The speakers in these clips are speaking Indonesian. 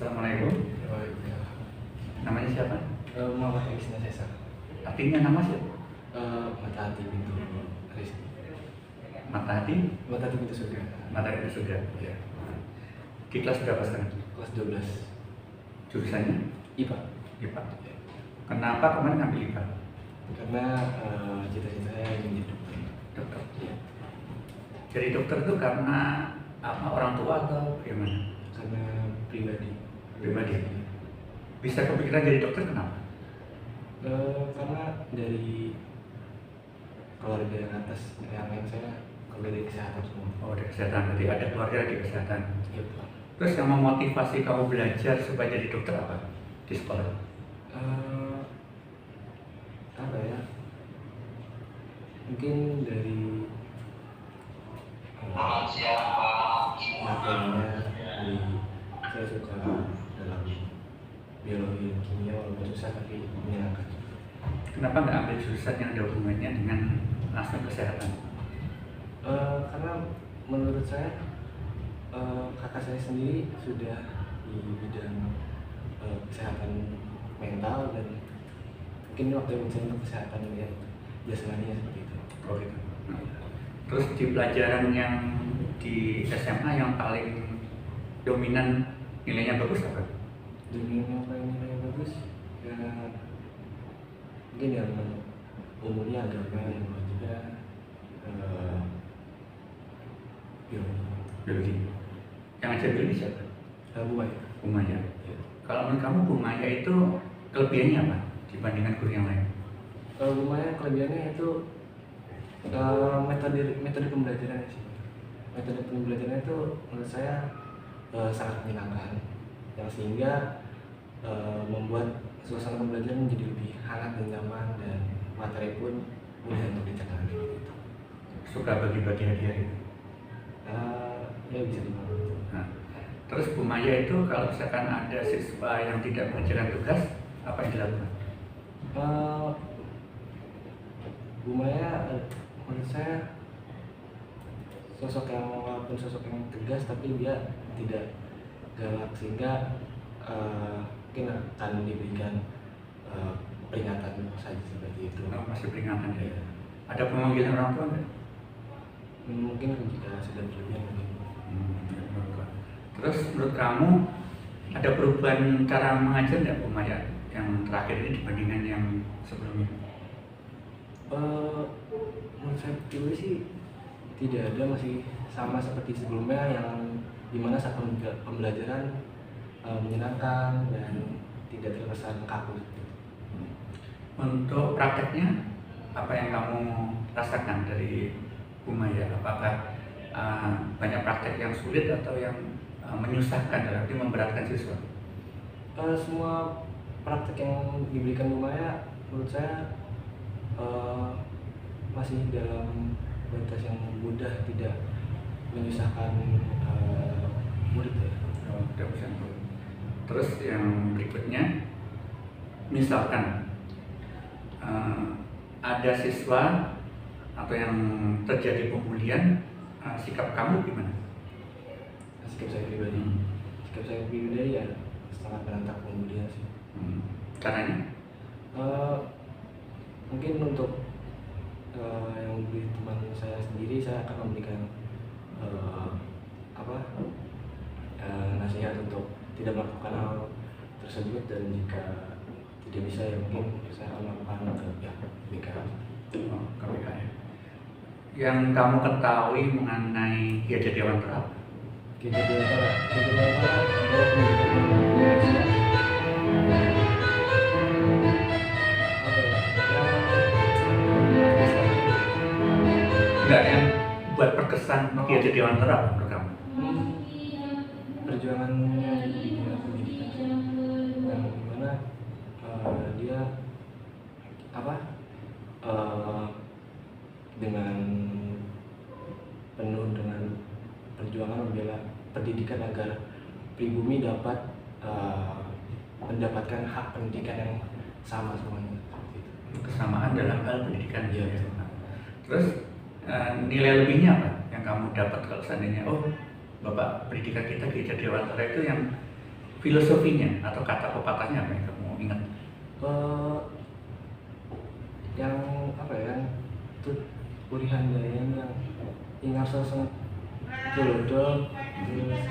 Assalamualaikum. Oh iya. Namanya siapa? Muhammad Rizna Cesar. Artinya nama siapa? Mata hati pintu Rizky. Mata hati, Mata hati pintu surga. mata hati surga. Iya. Di kelas berapa sekarang? Kelas 12. Jurusannya? IPA. IPA. Kenapa kemarin ngambil IPA? Karena cita-cita saya ingin jadi dokter. Dokter. Iya. Jadi dokter itu karena apa, orang tua atau bagaimana? Karena pribadi. Pribadi. Bisa kepikiran jadi dokter kenapa? Karena dari keluarga yang atas yang lain saya keluarga dari kesehatan semua. Oh, di kesehatan. Jadi ada keluarga di kesehatan. Iya Pak. Terus yang memotivasi kamu belajar supaya jadi dokter apa di sekolah? Apa ya? Mungkin dari materinya dari saya suka dalam biologi dan kimia walaupun susah tapi menyenangkan. Kenapa nggak ambil jurusan yang ada hubungannya dengan langsung kesehatan? Karena menurut saya kakak saya sendiri sudah di bidang kesehatan mental dan mungkin waktu itu saya untuk kesehatan ya jasmaninya seperti itu. Oh gitu. Terus di pelajaran yang di SMA yang paling dominan nilainya bagus apa? Dunia yang paling nilai bagus ya mungkin yang umumnya agama yang juga biologi. Biologi. Yang ajar biologi siapa? Bu Maya. Bu Maya. Ya. Kalau menurut kamu Bu Maya itu kelebihannya apa dibandingkan guru yang lain? Kalau Bu Maya kelebihannya itu metode pembelajarannya sih. Metode pembelajarannya itu menurut saya sangat menyenangkan, yang sehingga membuat suasana pembelajaran menjadi lebih hangat dan nyaman dan materi pun mudah untuk dicerna gitu. Suka bagi-bagi hadiah itu. Ya bisa dibilang gitu. Nah, terus Bu Maya itu kalau misalkan ada siswa yang tidak mengerjakan tugas, apa yang dilakukan? Bu Maya menurut saya sosok yang walaupun sosok yang tegas tapi dia tidak galak sehingga mungkin akan diberikan peringatan saja seperti itu. Oh, masih peringatan ya. Ada pemanggilan orang tua nggak? Mungkin jika sudah berlebihan mungkin. Terus menurut kamu ada perubahan cara mengajar nggak Bu Maya yang terakhir ini dibandingkan yang sebelumnya? Menurut saya pribadi sih tidak ada, masih sama seperti sebelumnya yang dimana saat pembelajaran menyenangkan dan tidak terkesan kaku. Untuk prakteknya apa yang kamu rasakan dari Bu Maya? Apakah banyak praktek yang sulit atau yang menyusahkan dalam arti memberatkan siswa? Semua praktek yang diberikan Bu Maya menurut saya masih dalam batas yang mudah, tidak menyusahkan murid ya. Oh, tidak bisa. Terus yang berikutnya, misalkan ada siswa atau yang terjadi pembulian, sikap kamu gimana? Sikap saya pribadi ya sangat menentang pembulian sih. Caranya? Mungkin untuk yang membuli teman saya sendiri, saya akan memberikan nasihat untuk tidak melakukan hal tersebut, dan jika tidak bisa ya mungkin saya akan melakukan ke pihak BK. Oh, KPK ya. Yang kamu ketahui mengenai Ki Hajar Dewantara apa? Ki Hajar Dewantara adalah pendidikan Enggak, yang buat berkesan Ki Hajar Dewantara apa menurut kamu? Perjuangannya di dunia pendidikan yang dimana dia dengan penuh dengan perjuangan membela pendidikan agar pribumi dapat mendapatkan hak pendidikan yang sama semuanya. Kesamaan dalam hal pendidikan. Iya. Terus nilai lebihnya apa yang kamu dapat kalau seandainya Bapak pendidikan kita Ki Hajar Dewantara itu yang filosofinya atau kata pepatahnya apa yang kamu ingat? Eh, yang apa ya, yang tut purihan dayan yang ingat sosok tulodo, terus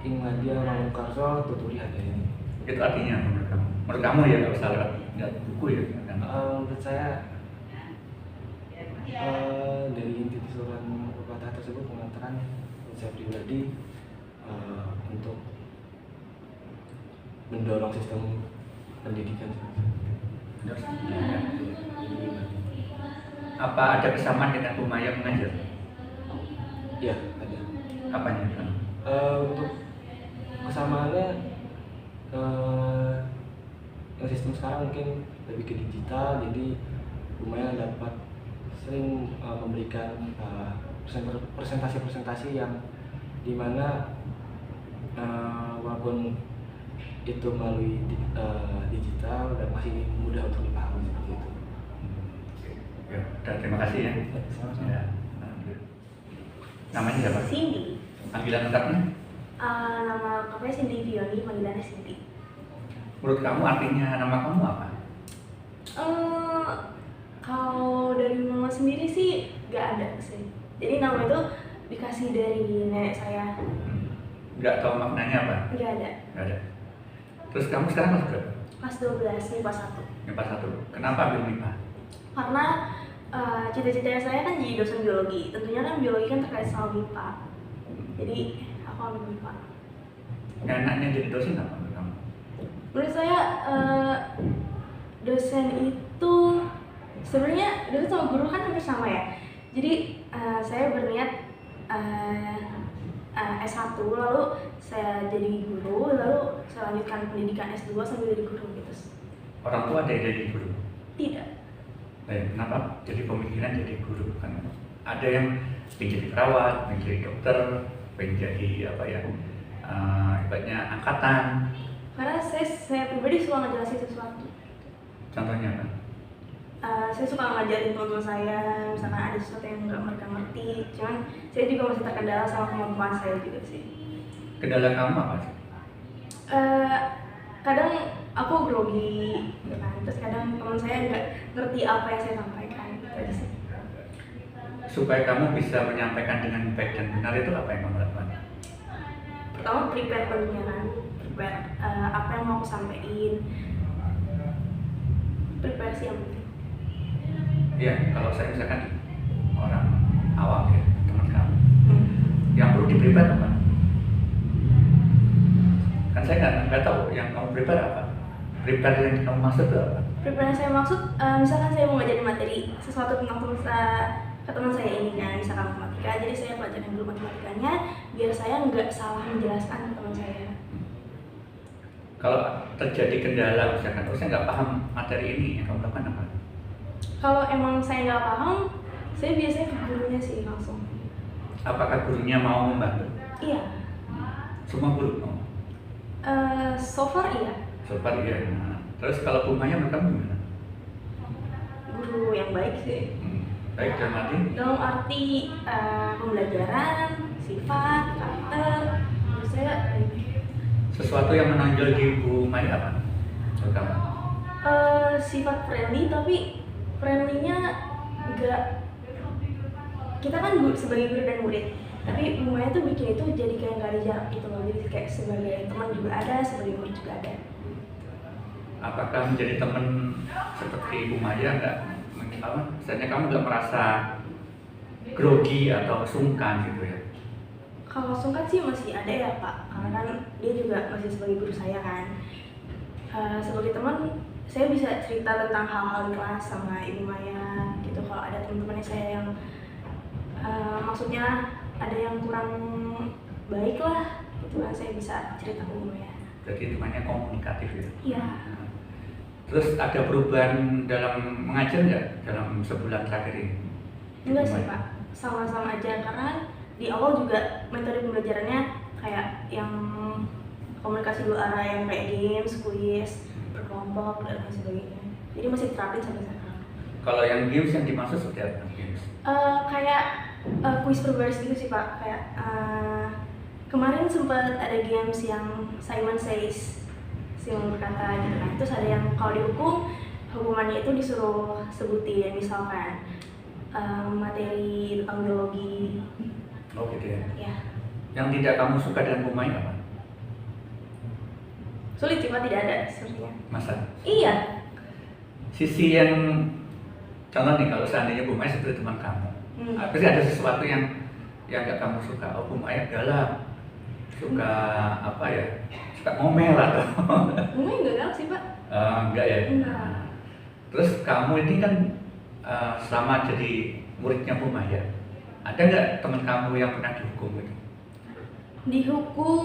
Ingladia Manungkarso tuturi hadayan. Itu artinya menurut kamu? Menurut kamu ya, nggak usah lihat buku ya kan? Menurut saya dari inti keseluruhan pepatah tersebut mengatakan saya pribadi untuk mendorong sistem pendidikan. Terus, apa ada kesamaan dengan Bumaya mengajar? Ya, ada. Apanya kan? Untuk kesamaannya yang sistem sekarang mungkin lebih ke digital, jadi lumayan dapat sering memberikan presentasi-presentasi yang dimana walaupun itu melalui digital dan masih mudah untuk dipahami seperti itu. Ya, udah, terima kasih ya. Sama-sama. Ya. Namanya siapa? Cindy. Panggilan lengkapnya? Nama lengkapnya Cindy Vioni, panggilannya Cindy. Menurut kamu artinya nama kamu apa? Kalau dari mama sendiri sih gak ada sih. Jadi nama itu dikasih dari nenek saya. Nggak tahu maknanya apa? Gak ada. Nggak ada. Terus kamu sekarang kelas berapa? Kelas 12 MIPA 1. MIPA 1. Kenapa ambil MIPA? Karena cita-cita saya kan jadi dosen biologi. Tentunya kan biologi kan terkait sama MIPA. Jadi aku ambil MIPA. Enaknya jadi dosen apa menurut kamu? Menurut saya dosen itu sebenarnya dosen sama guru kan hampir sama ya. Jadi saya berniat S1 lalu saya jadi guru, lalu saya lanjutkan pendidikan S2 sambil jadi guru gitu. Orang tua ada yang jadi guru? Tidak. Kenapa jadi pemikiran jadi guru? Kan ada yang pengen jadi perawat, pengen jadi dokter, pengen jadi apa ya, ibaratnya angkatan. Karena saya pribadi suka ngejelasin sesuatu. Contohnya apa? Saya suka ngajarin teman-teman saya, misalkan ada sesuatu yang nggak mereka ngerti. Cuman saya juga masih terkendala sama kemampuan saya juga sih. Kendala kamu apa sih? Kadang aku grogi, gitu kan. Terus kadang teman saya nggak ngerti apa yang saya sampaikan, gitu aja sih. Supaya kamu bisa menyampaikan dengan baik dan benar itu apa yang kamu lakukan? Pertama prepare tentunya kan, prepare apa yang mau aku sampaikan. Prepare sih yang penting. Ya, kalau saya misalkan orang awam ya, teman kamu, yang perlu di-prepare apa? Kan saya nggak tahu yang kamu prepare apa. Prepare yang kamu maksud itu apa? Prepare yang saya maksud, misalkan saya mau ngajarin materi sesuatu tentang ke teman saya ini kan, misalkan matematika, jadi saya pelajarin dulu matematikanya, biar saya nggak salah menjelaskan ke teman saya. Kalau terjadi kendala, misalkan, saya nggak paham materi ini, yang kamu lakukan apa? Kalau emang saya nggak paham, saya biasanya ke gurunya sih langsung. Apakah gurunya mau membantu? Iya. Semua guru mau? So far iya. So far iya. Nah, terus kalau Bumaya menurut kamu gimana? Guru yang baik sih. Baik dalam arti? Dalam arti pembelajaran, sifat, karakter, menurut saya baik. Sesuatu yang menonjol di Bumaya apa? Menurut kamu? Sifat friendly, tapi friendly-nya enggak. Kita kan sebagai guru dan murid, tapi Bumaya tuh bikin itu jadi kayak nggak ada jarak gitu loh. Jadi kayak sebagai teman juga ada, sebagai murid juga ada. Apakah menjadi teman seperti Bumaya nggak? Misalnya kamu nggak merasa grogi atau sungkan gitu ya? Kalau sungkan sih masih ada ya Pak, karena kan dia juga masih sebagai guru saya kan. Sebagai teman, saya bisa cerita tentang hal-hal di kelas sama Ibu Maya gitu. Kalau ada teman-temannya saya yang maksudnya ada yang kurang baik lah gitu kan, saya bisa cerita ke Ibu Maya. Jadi temannya komunikatif ya? Iya. Terus ada perubahan dalam mengajar nggak dalam sebulan terakhir ini? Enggak sih Pak, sama-sama aja karena di awal juga metode pembelajarannya kayak yang komunikasi dua arah yang kayak games, quiz, berkelompok dan lain sebagainya. Jadi masih diterapin sampai sekarang. Kalau yang games yang dimaksud seperti apa games? Kayak quiz berbaris gitu sih Pak, kayak kemarin sempat ada games yang Simon Says, Simon berkata gitu kan. Terus ada yang kalau dihukum, hukumannya itu disuruh sebutin misalkan materi tentang biologi. Oh gitu ya. Ya, Yang tidak kamu suka dengan Bumai apa? sulit sih Pak, tidak ada sebenarnya. Masa? Iya. Sisi yang contoh nih, kalau seandainya Bumai seperti teman kamu, pasti ada sesuatu yang gak kamu suka. Oh Bumai galak, suka apa ya? Suka ngomel atau Bumai enggak galak sih Pak. enggak ya? Enggak. Terus kamu ini kan selama jadi muridnya Bumai ya, ada nggak teman kamu yang pernah dihukum gitu? Dihukum,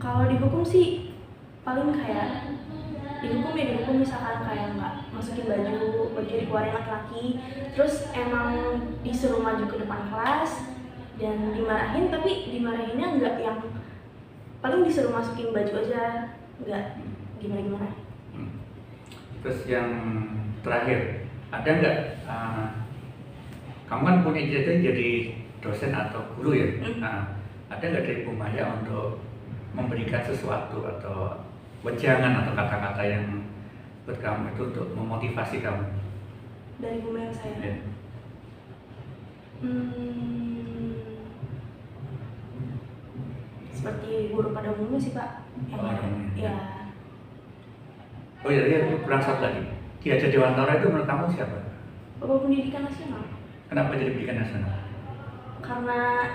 kalau dihukum sih paling kayak dihukum misalkan kayak nggak masukin baju dikeluarin laki-laki, terus emang disuruh maju ke depan kelas dan dimarahin, tapi dimarahinnya nggak yang paling disuruh masukin baju aja, nggak gimana-gimana. Terus yang terakhir, ada nggak kamu kan punya ijazah jadi dosen atau guru ya? Ada nggak dari Bumaya untuk memberikan sesuatu atau wejangan atau kata-kata yang buat kamu itu untuk memotivasi kamu? Dari Bumaya saya. Ya. Seperti guru pada umumnya sih Pak. Ya. Oh iya, aku kurang satu lagi. Ki Hajar Dewantara itu menurut kamu siapa? Bapak Pendidikan Nasional. Kenapa jadi pendidikan nasional? Karena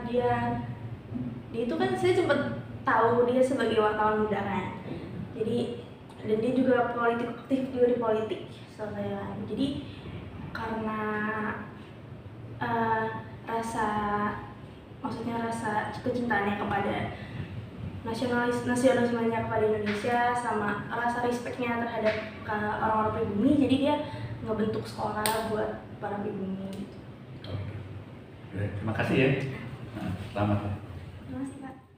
dia itu kan saya sempat tahu dia sebagai wartawan muda kan. Jadi dan dia juga aktif juga di politik saya. Jadi karena rasa kecintaannya kepada nasionalismenya kepada Indonesia sama rasa respectnya terhadap orang-orang pribumi, jadi dia ngebentuk sekolah buat para pribumi gitu. Oke. Terima kasih ya. Selamat. Terima kasih Pak.